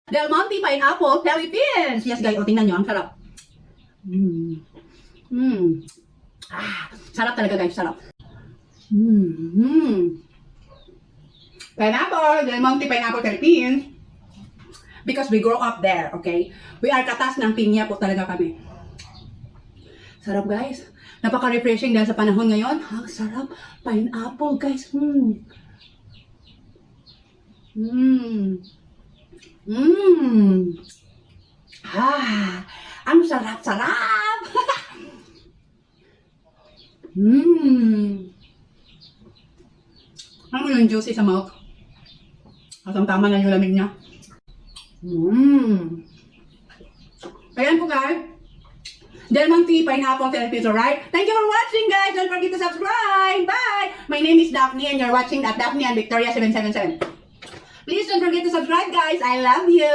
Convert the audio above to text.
Del Monte Pineapple Philippines. Yes guys, o tingnan nyo, ang sarap. Sarap talaga guys, sarap. Pineapple, Del Monte Pineapple Philippines. Because we grow up there, okay? We are katas ng pinya po talaga kami. Sarap guys. Napaka-refreshing dahil sa panahon ngayon. Ang sarap. Pineapple guys. Ang sarap-sarap. Ano yung juicy sa mouth? At ang tama na yung lamig niya. Ayan po guys. Del Monte Pineapple Philippines, alright? Thank you for watching guys. Don't forget to subscribe. Bye. My name is Daphne and you're watching at Daphne and Victoria 777. Please don't forget to subscribe guys. I love you.